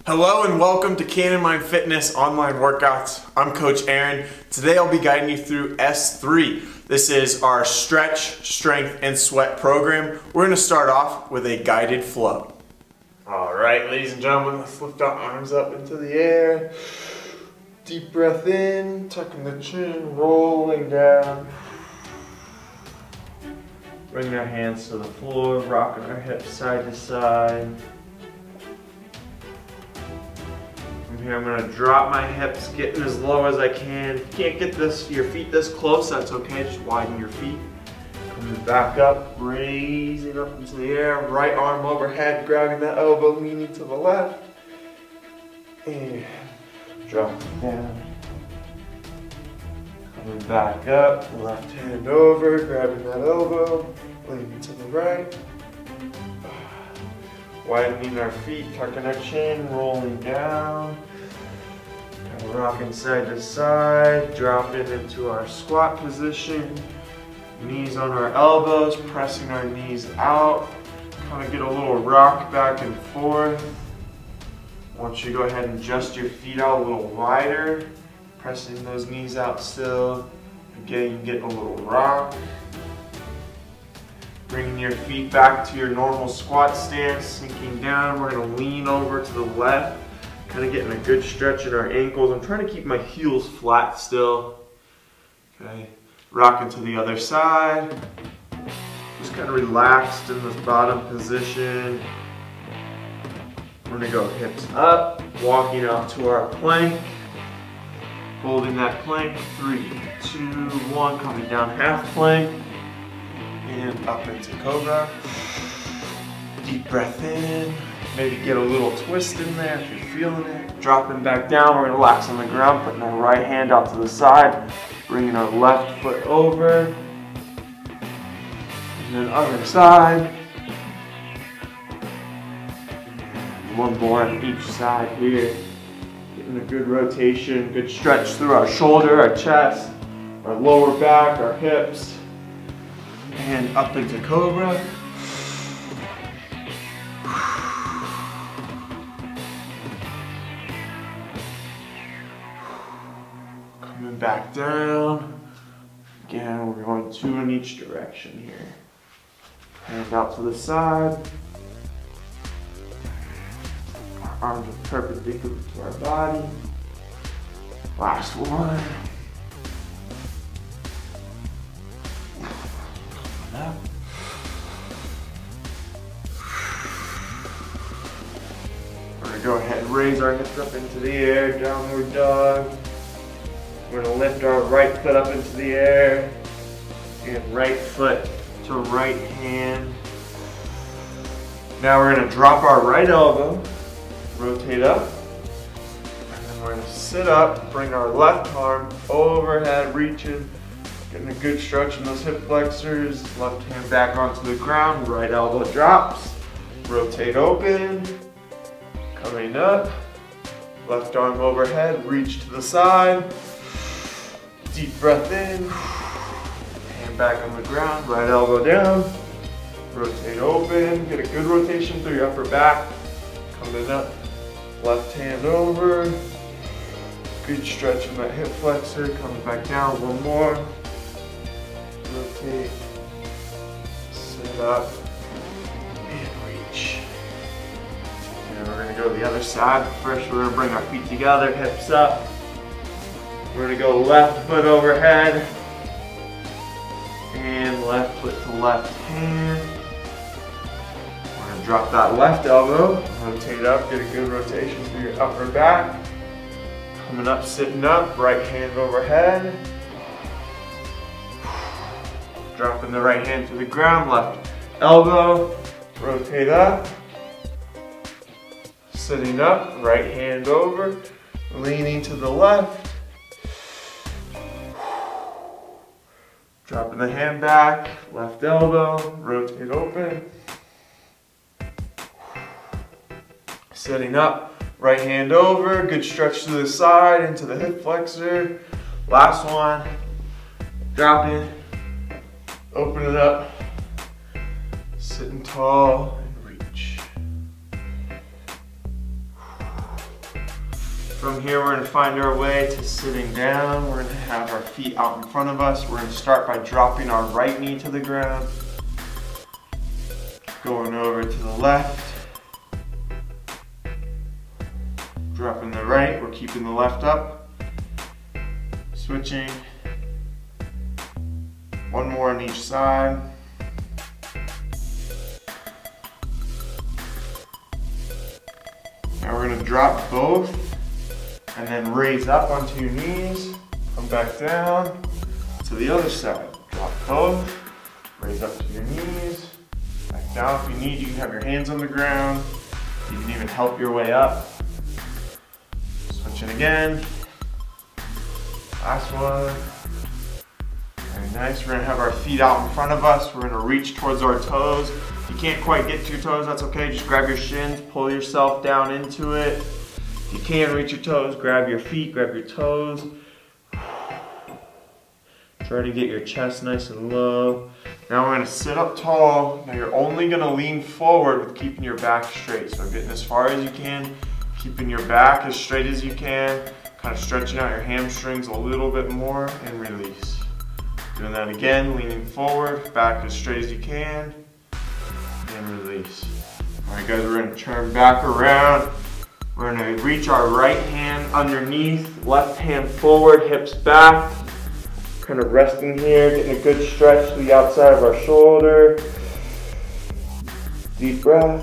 Hello and welcome to Cannon Mind Fitness online workouts. I'm Coach Aaron. Today I'll be guiding you through S3. This is our stretch, strength, and sweat program. We're going to start off with a guided flow. Alright, ladies and gentlemen, let's lift our arms up into the air. Deep breath in, tucking the chin, rolling down. Bring our hands to the floor, rocking our hips side to side. From here I'm going to drop my hips, getting as low as I can. If you can't get your feet this close, that's okay, just widen your feet. Coming back up, raising up into the air, right arm overhead, grabbing that elbow, leaning to the left. And dropping down. Coming back up, left hand over, grabbing that elbow, leaning to the right. Widening our feet, tucking our chin, rolling down. Rocking side to side, dropping into our squat position. Knees on our elbows, pressing our knees out. Kind of get a little rock back and forth. Once you go ahead and adjust your feet out a little wider, pressing those knees out still. Again, you get a little rock. Bringing your feet back to your normal squat stance, sinking down. We're going to lean over to the left, kind of getting a good stretch in our ankles. I'm trying to keep my heels flat still. Okay, rocking to the other side. Just kind of relaxed in this bottom position. We're going to go hips up, walking out to our plank. Holding that plank, 3, 2, 1, coming down half plank. And up into cobra. Deep breath in. Maybe get a little twist in there if you're feeling it. Dropping back down, we're going to relax on the ground, putting our right hand out to the side, bringing our left foot over. And then other side. One more on each side here. Getting a good rotation, good stretch through our shoulder, our chest, our lower back, our hips. And up into cobra. Coming back down. Again, we're going 2 in each direction here. Hands out to the side. Our arms are perpendicular to our body. Last one. Up. We're going to go ahead and raise our hips up into the air, downward dog. We're going to lift our right foot up into the air and right foot to right hand. Now we're going to drop our right elbow, rotate up, and then we're going to sit up, bring our left arm overhead, reaching. Getting a good stretch in those hip flexors. Left hand back onto the ground. Right elbow drops. Rotate open. Coming up. Left arm overhead. Reach to the side. Deep breath in. Hand back on the ground. Right elbow down. Rotate open. Get a good rotation through your upper back. Coming up. Left hand over. Good stretch in that hip flexor. Coming back down. One more. Rotate, sit up, and reach. And we're going to go to the other side. First, we're going to bring our feet together, hips up. We're going to go left foot overhead, and left foot to left hand. We're going to drop that left elbow, rotate up, get a good rotation through your upper back. Coming up, sitting up, right hand overhead. Dropping the right hand to the ground, left elbow, rotate up, sitting up, right hand over, leaning to the left, dropping the hand back, left elbow, rotate open, sitting up, right hand over, good stretch to the side, into the hip flexor, last one, dropping. Open it up, sitting tall and reach. From here, we're going to find our way to sitting down. We're going to have our feet out in front of us. We're going to start by dropping our right knee to the ground. Going over to the left. Dropping the right, we're keeping the left up. Switching. One more on each side. Now we're going to drop both and then raise up onto your knees. Come back down to the other side. Drop both, raise up to your knees. Back down. If you need, you can have your hands on the ground. You can even help your way up. Switching again. Last one. Very nice. We're going to have our feet out in front of us. We're going to reach towards our toes. If you can't quite get to your toes, that's okay. Just grab your shins, pull yourself down into it. If you can reach your toes, grab your feet, grab your toes. Try to get your chest nice and low. Now we're going to sit up tall. Now you're only going to lean forward with keeping your back straight. So getting as far as you can, keeping your back as straight as you can, kind of stretching out your hamstrings a little bit more and release. Doing that again, leaning forward, back as straight as you can, and release. All right guys, we're going to turn back around. We're going to reach our right hand underneath, left hand forward, hips back. Kind of resting here, getting a good stretch to the outside of our shoulder. Deep breath.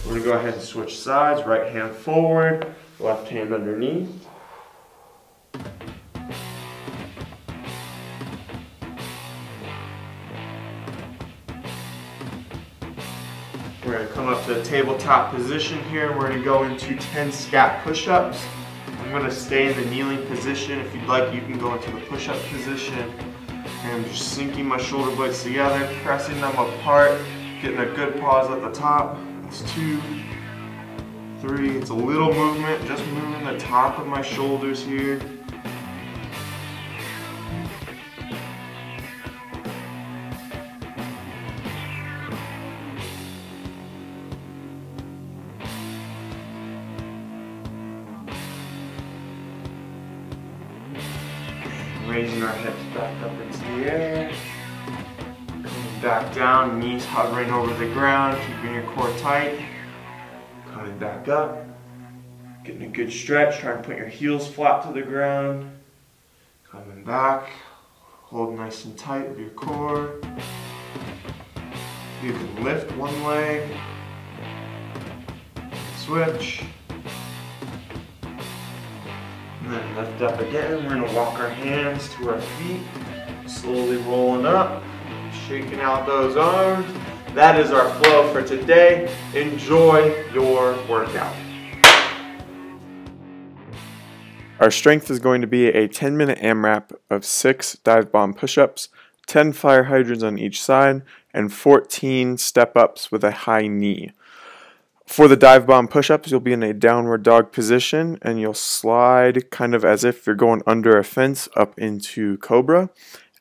We're going to go ahead and switch sides. Right hand forward, left hand underneath. We're going to come up to the tabletop position here. We're going to go into 10 scat push-ups. I'm going to stay in the kneeling position. If you'd like, you can go into the push-up position. And I'm just sinking my shoulder blades together, pressing them apart, getting a good pause at the top. That's 2, 3. It's a little movement, just moving the top of my shoulders here. Raising our hips back up into the air. Coming back down, knees hovering over the ground, keeping your core tight. Coming back up. Getting a good stretch, trying to put your heels flat to the ground. Coming back. Hold nice and tight with your core. You can lift one leg. Switch. And then lift up again. We're going to walk our hands to our feet, slowly rolling up, shaking out those arms. That is our flow for today. Enjoy your workout. Our strength is going to be a 10-minute AMRAP of 6 dive bomb push-ups, 10 fire hydrants on each side, and 14 step-ups with a high knee. For the dive bomb push-ups, you'll be in a downward dog position and you'll slide kind of as if you're going under a fence up into cobra,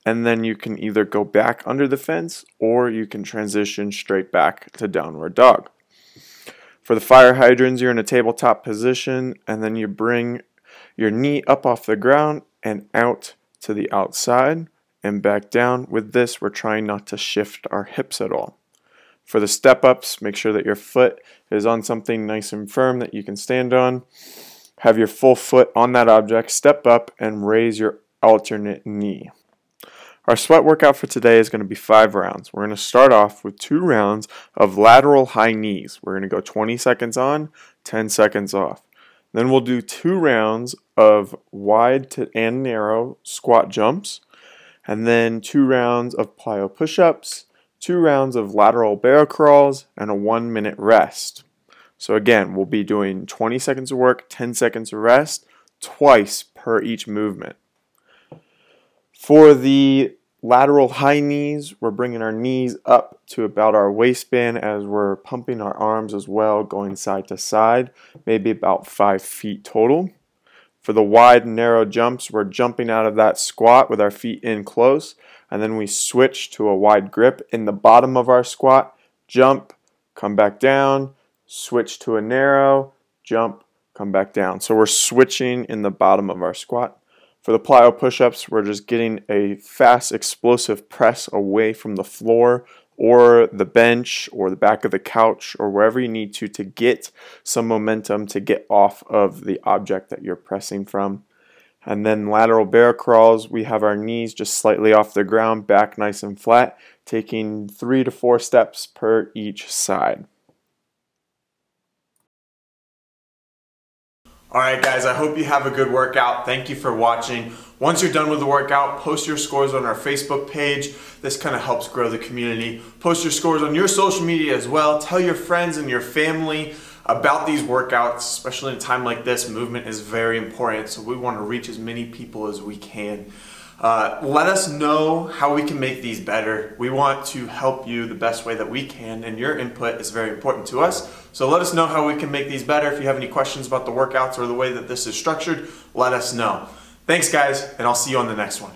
and then you can either go back under the fence or you can transition straight back to downward dog. For the fire hydrants, you're in a tabletop position and then you bring your knee up off the ground and out to the outside and back down. With this, we're trying not to shift our hips at all. For the step-ups, make sure that your foot is on something nice and firm that you can stand on. Have your full foot on that object, step up, and raise your alternate knee. Our sweat workout for today is going to be 5 rounds. We're going to start off with 2 rounds of lateral high knees. We're going to go 20 seconds on, 10 seconds off. Then we'll do 2 rounds of wide and narrow squat jumps, and then 2 rounds of plyo push ups, 2 rounds of lateral bear crawls, and a 1-minute rest. So again, we'll be doing 20 seconds of work, 10 seconds of rest, twice per each movement. For the lateral high knees, we're bringing our knees up to about our waistband as we're pumping our arms as well, going side to side, maybe about 5 feet total. For the wide and narrow jumps, we're jumping out of that squat with our feet in close, and then we switch to a wide grip in the bottom of our squat, jump, come back down, switch to a narrow, jump, come back down. So we're switching in the bottom of our squat. For the plyo push-ups, we're just getting a fast, explosive press away from the floor or the bench or the back of the couch or wherever you need to get some momentum to get off of the object that you're pressing from. And then lateral bear crawls, we have our knees just slightly off the ground, back nice and flat, taking 3 to 4 steps per each side. Alright guys, I hope you have a good workout. Thank you for watching. Once you're done with the workout, post your scores on our Facebook page. This kind of helps grow the community. Post your scores on your social media as well. Tell your friends and your family about these workouts, especially in a time like this. Movement is very important, so we want to reach as many people as we can. Let us know how we can make these better. We want to help you the best way that we can, and your input is very important to us. So let us know how we can make these better. If you have any questions about the workouts or the way that this is structured, let us know. Thanks guys, and I'll see you on the next one.